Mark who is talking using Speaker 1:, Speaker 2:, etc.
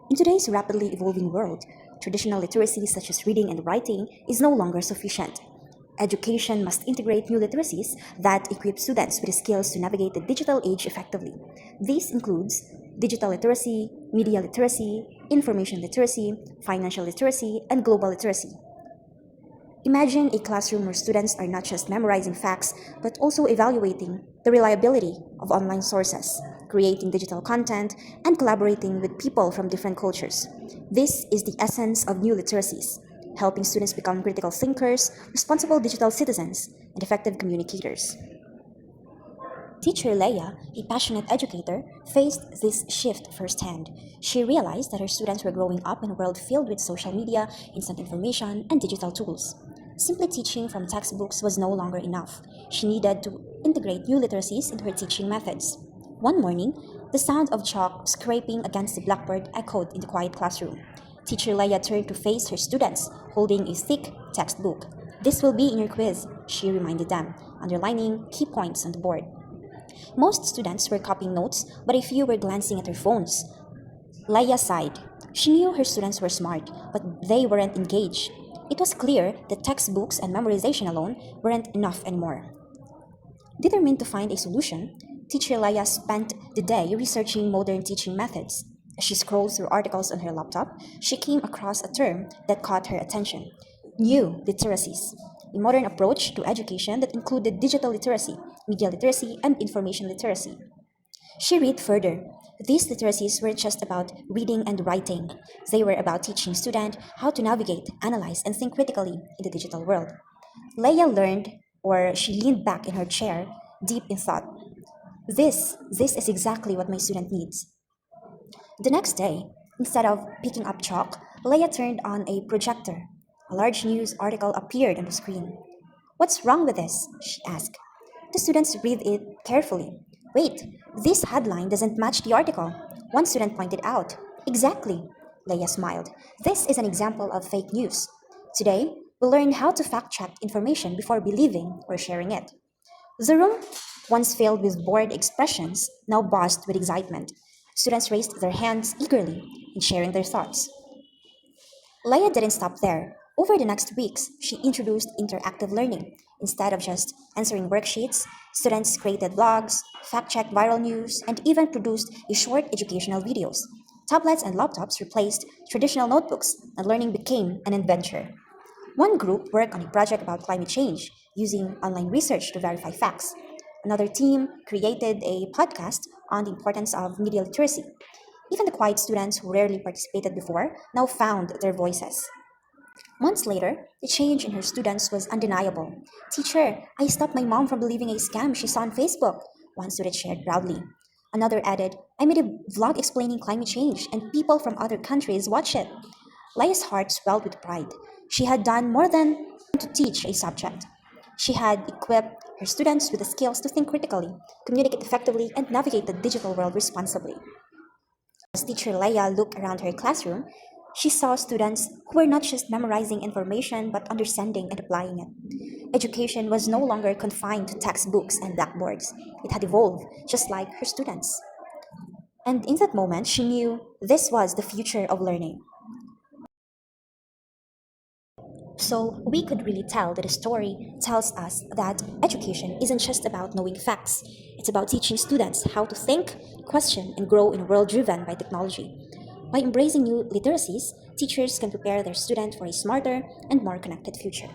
Speaker 1: In today's rapidly evolving world, traditional literacy such as reading and writing is no longer sufficient. Education must integrate new literacies that equip students with the skills to navigate the digital age effectively. This includes digital literacy, media literacy, information literacy, financial literacy, and global literacy. Imagine a classroom where students are not just memorizing facts, but also evaluating the reliability of online sources, creating digital content, and collaborating with people from different cultures. This is the essence of new literacies, helping students become critical thinkers, responsible digital citizens, and effective communicators. Teacher Leia, a passionate educator, faced this shift firsthand. She realized that her students were growing up in a world filled with social media, instant information, and digital tools. Simply teaching from textbooks was no longer enough. She needed to integrate new literacies into her teaching methods. One morning, the sound of chalk scraping against the blackboard echoed in the quiet classroom. Teacher Leia turned to face her students, holding a thick textbook. "This will be in your quiz," she reminded them, underlining key points on the board. Most students were copying notes, but a few were glancing at their phones. Leia sighed. She knew her students were smart, but they weren't engaged. It was clear that textbooks and memorization alone weren't enough anymore. Determined to find a solution, Teacher Leia spent the day researching modern teaching methods. As she scrolled through articles on her laptop, she came across a term that caught her attention: new literacies, a modern approach to education that included digital literacy, media literacy, and information literacy. She read further. These literacies weren't just about reading and writing. They were about teaching students how to navigate, analyze, and think critically in the digital world. Leia learned, or she leaned back in her chair, deep in thought. This is exactly what my student needs. The next day, instead of picking up chalk, Leia turned on a projector. A large news article appeared on the screen. "What's wrong with this?" she asked. The students read it carefully. "Wait, this headline doesn't match the article," one student pointed out. "Exactly," Leia smiled. "This is an example of fake news. Today, we'll learn how to fact check information before believing or sharing it." The room, once filled with bored expressions, now buzzed with excitement. Students raised their hands eagerly in sharing their thoughts. Leia didn't stop there. Over the next weeks, she introduced interactive learning. Instead of just answering worksheets, students created blogs, fact-checked viral news, and even produced a short educational videos. Tablets and laptops replaced traditional notebooks, and learning became an adventure. One group worked on a project about climate change, using online research to verify facts. Another team created a podcast on the importance of media literacy. Even the quiet students who rarely participated before now found their voices. Months later, the change in her students was undeniable. "Teacher, I stopped my mom from believing a scam she saw on Facebook," one student shared proudly. Another added, "I made a vlog explaining climate change, and people from other countries watch it." Leia's heart swelled with pride. She had done more than to teach a subject. She had equipped her students with the skills to think critically, communicate effectively, and navigate the digital world responsibly. As teacher Leia looked around her classroom, she saw students who were not just memorizing information but understanding and applying it. Education was no longer confined to textbooks and blackboards. It had evolved, just like her students. And in that moment, she knew this was the future of learning. So we could really tell that the story tells us that education isn't just about knowing facts. It's about teaching students how to think, question, and grow in a world driven by technology. By embracing new literacies, teachers can prepare their students for a smarter and more connected future.